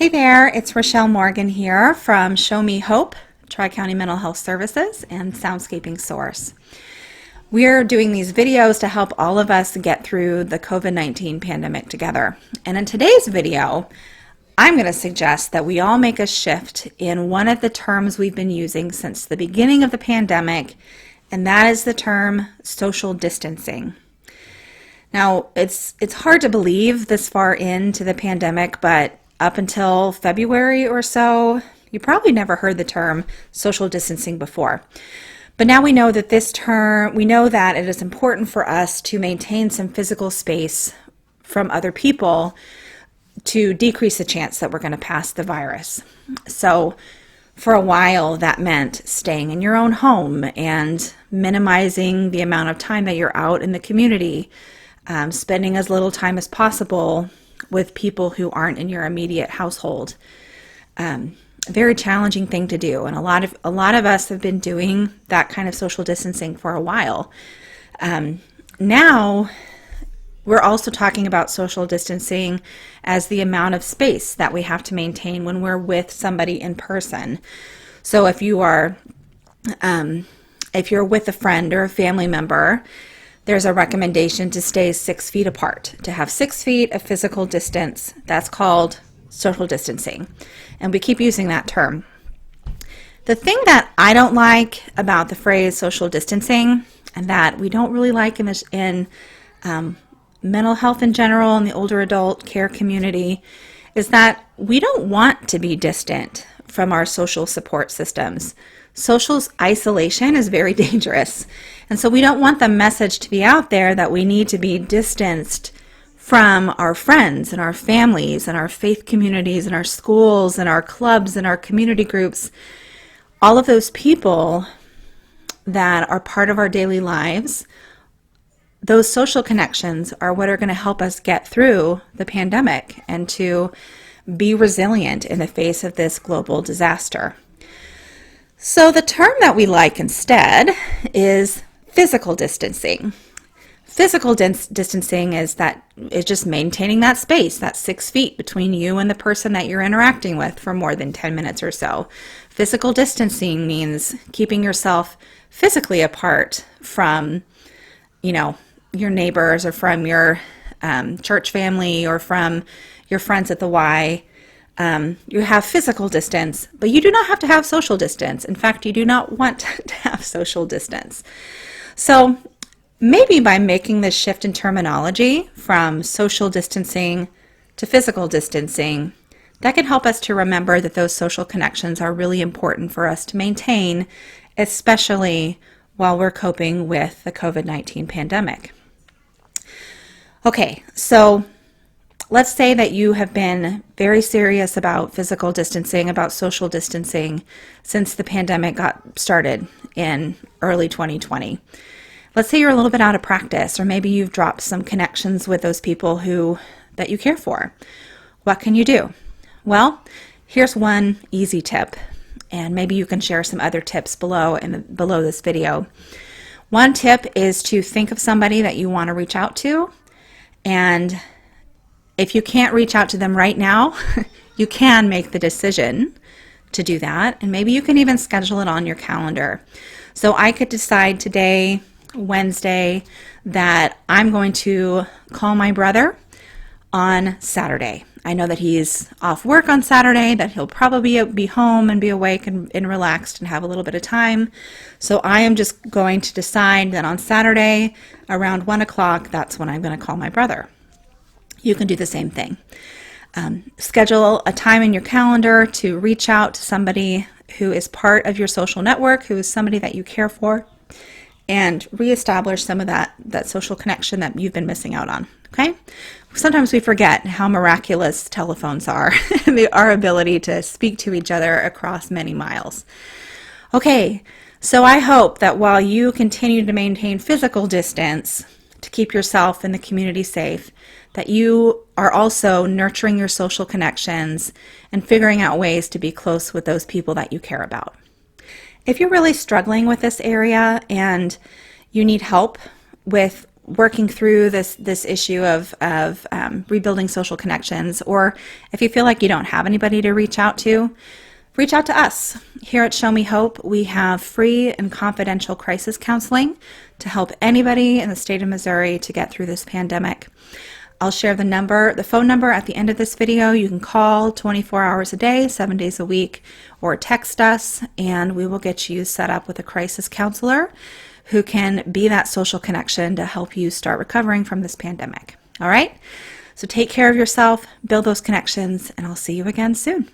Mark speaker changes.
Speaker 1: Hey there, it's Rachelle Morgan here from Show Me Hope, Tri-County Mental Health Services, and Soundscaping Source. We're doing these videos to help all of us get through the COVID-19 pandemic together. And in today's video, I'm going to suggest that we all make a shift in one of the terms we've been using since the beginning of the pandemic, and that is the term social distancing. Now, it's hard to believe this far into the pandemic, but up until February or so, you probably never heard the term social distancing before. But now we know that it is important for us to maintain some physical space from other people to decrease the chance that we're going to pass the virus. So for a while, that meant staying in your own home and minimizing the amount of time that you're out in the community, spending as little time as possible with people who aren't in your immediate household. A very challenging thing to do, and a lot of us have been doing that kind of social distancing for a while. Now we're also talking about social distancing as the amount of space that we have to maintain when we're with somebody in person. So if you're with a friend or a family member, there's a recommendation to stay 6 feet apart, to have 6 feet of physical distance. That's called social distancing. And we keep using that term. The thing that I don't like about the phrase social distancing, and that we don't really like in mental health in general, in the older adult care community, is that we don't want to be distant from our social support systems. Social isolation is very dangerous. And so we don't want the message to be out there that we need to be distanced from our friends and our families and our faith communities and our schools and our clubs and our community groups. All of those people that are part of our daily lives, those social connections are what are going to help us get through the pandemic and to be resilient in the face of this global disaster. So the term that we like instead is physical distancing. Physical distancing is just maintaining that space, that 6 feet between you and the person that you're interacting with for more than 10 minutes or so. Physical distancing means keeping yourself physically apart from, your neighbors or from your church family or from your friends at the Y. You have physical distance, but you do not have to have social distance. In fact, you do not want to have social distance. So maybe by making this shift in terminology from social distancing to physical distancing, that can help us to remember that those social connections are really important for us to maintain, especially while we're coping with the COVID-19 pandemic. Okay, so let's say that you have been very serious about physical distancing, about social distancing since the pandemic got started in early 2020. Let's say you're a little bit out of practice, or maybe you've dropped some connections with those people that you care for. What can you do? Well, here's one easy tip, and maybe you can share some other tips below this video. One tip is to think of somebody that you want to reach out to, and if you can't reach out to them right now, you can make the decision to do that, and maybe you can even schedule it on your calendar. So I could decide today, Wednesday, that I'm going to call my brother on Saturday. I know that he's off work on Saturday, that he'll probably be home and be awake and relaxed and have a little bit of time. So I am just going to decide that on Saturday around 1 o'clock, that's when I'm going to call my brother. You can do the same thing. Schedule a time in your calendar to reach out to somebody who is part of your social network, who is somebody that you care for, and reestablish some of that social connection that you've been missing out on, okay? Sometimes we forget how miraculous telephones are and our ability to speak to each other across many miles. Okay, so I hope that while you continue to maintain physical distance to keep yourself and the community safe, that you are also nurturing your social connections and figuring out ways to be close with those people that you care about. If you're really struggling with this area and you need help with working through this issue of rebuilding social connections, or if you feel like you don't have anybody to reach out to us. Here at Show Me Hope, we have free and confidential crisis counseling to help anybody in the state of Missouri to get through this pandemic. I'll share the phone number at the end of this video. You can call 24 hours a day, 7 days a week, or text us, and we will get you set up with a crisis counselor who can be that social connection to help you start recovering from this pandemic. All right? So take care of yourself, build those connections, and I'll see you again soon.